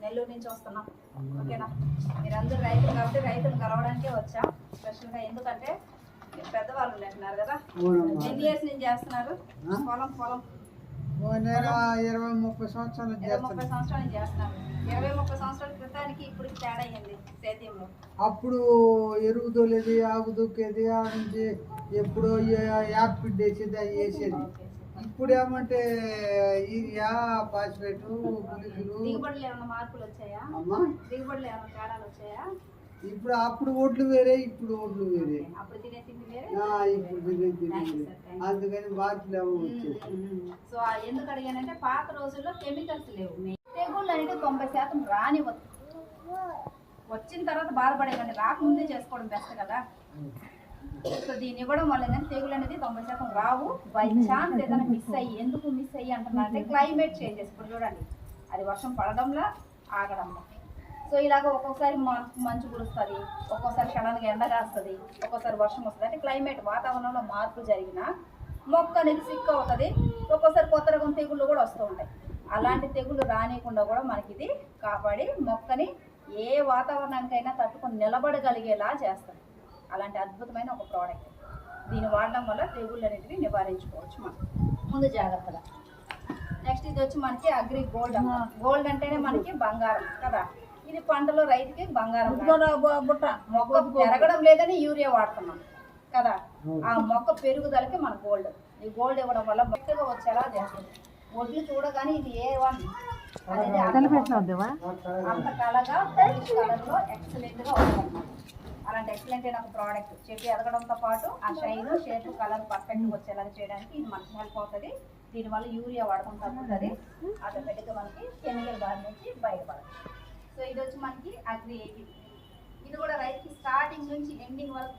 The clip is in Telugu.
నెల్లూరు నుంచి వస్తున్నాం. ఓకేనా, మీరందరూ రైతులు కాబట్టి రైతులు కలవడానికే వచ్చాం స్పెషల్గా. ఎందుకంటే పెద్దవాళ్ళు ఉంటున్నారు కదా. ఎన్ని ఇయర్స్ నుంచి చేస్తున్నారు పొలం? 20-30 సంవత్సరాలు 30 సంవత్సరాల నుంచి చేస్తున్నారు. 20-30 సంవత్సరాల క్రితానికి ఇప్పుడు తేడా అయ్యింది సేద్యంలో. అప్పుడు ఎరువు తోలేది, ఆకు దూకేది, ఆ నుంచి ఎప్పుడో యాపిడ్ వేసేది, అవి వేసేది. ఇప్పుడు ఏమంటే యూరియా, ఫాస్ఫేట్, పులుసులు. దిగుబడులు ఏమైనా మార్పులు వచ్చాయా? దిగుబడులు ఏమైనా తేడాలు వచ్చాయా? ఇప్పుడు అప్పుడు ఓట్లు వేరే, ఇప్పుడు ఓట్లు వేరే. అప్పుడు తినే తిండి వేరే, ఇప్పుడు తినే తిండి వేరే. అందుకని మార్పులు ఏమో వచ్చేసి. సో ఎందుకు అడిగానంటే పాత రోజుల్లో కెమికల్స్ లేవు. తెగుళ్ళు అనేది 90% రానివ్వదు. వచ్చిన తర్వాత బాధపడేదండి, రాకముందే చేసుకోవడం బెస్ట్ కదా. సో దీన్ని ఇవ్వడం వల్ల ఏంటంటే తెగులు అనేది 90% రావు. బై ఛాన్స్ ఏదైనా మిస్ అయ్యి, ఎందుకు మిస్ అయ్యి అంటున్నారంటే క్లైమేట్ చేంజెస్. ఇప్పుడు చూడండి, అది వర్షం పడడంలా ఆగడంలా. సో ఇలాగ ఒక్కొక్కసారి మంచు కురుస్తుంది, ఒక్కోసారి సడన్గా ఎండ కాస్తుంది, ఒక్కోసారి వర్షం వస్తుంది. అంటే క్లైమేట్ వాతావరణంలో మార్పు జరిగిన మొక్క అనేది సిక్ అవుతుంది. ఒక్కోసారి కొత్త రకం తెగుళ్ళు కూడా వస్తూ ఉంటాయి. అలాంటి తెగుళ్ళు రానియకుండా కూడా మనకి ఇది కాపాడి మొక్కని ఏ వాతావరణానికైనా తట్టుకొని నిలబడగలిగేలా చేస్తుంది. అలాంటి అద్భుతమైన ఒక ప్రోడక్ట్. దీన్ని వాడడం వల్ల తెగుళ్ళు అనేటివి నివారించుకోవచ్చు మనం ముందు జాగ్రత్తగా. నెక్స్ట్ ఇది వచ్చి మనకి అగ్రి గోల్డ్. గోల్డ్ అంటేనే మనకి బంగారం కదా. ఇది పంటలో రైతుకి బంగారం. మొక్క పెరగడం లేదని యూరియా వాడుతున్నాం కదా, ఆ మొక్క పెరుగుదలకి మన గోల్డ్. ఈ గోల్డ్ ఇవ్వడం వల్ల మొక్కగా వచ్చేలా చేస్తుంది. ఒడ్లు చూడగానే ఇది A1 అనేది అంత కలగా బ్రైట్ కలర్లో ఎక్సలెంట్గా వస్తుంది. అలాంటి ఎక్సలెంట్ అయిన ఒక ప్రోడక్ట్. చెట్టు ఎదగడంతో పాటు ఆ షైన్, షేప్, కలర్ పర్ఫెక్ట్గా వచ్చేలాగా చేయడానికి ఇది మనకి హెల్ప్ అవుతుంది. దీనివల్ల యూరియా వాడకం తగ్గుతుంది. ఆటోమేటిక్గా మనకి కెమికల్ బారి నుంచి బయటపడదు. సో ఇది వచ్చి మనకి అగ్రి 80. ఇది కూడా రైతుకి స్టార్టింగ్ నుంచి ఎండింగ్ వరకు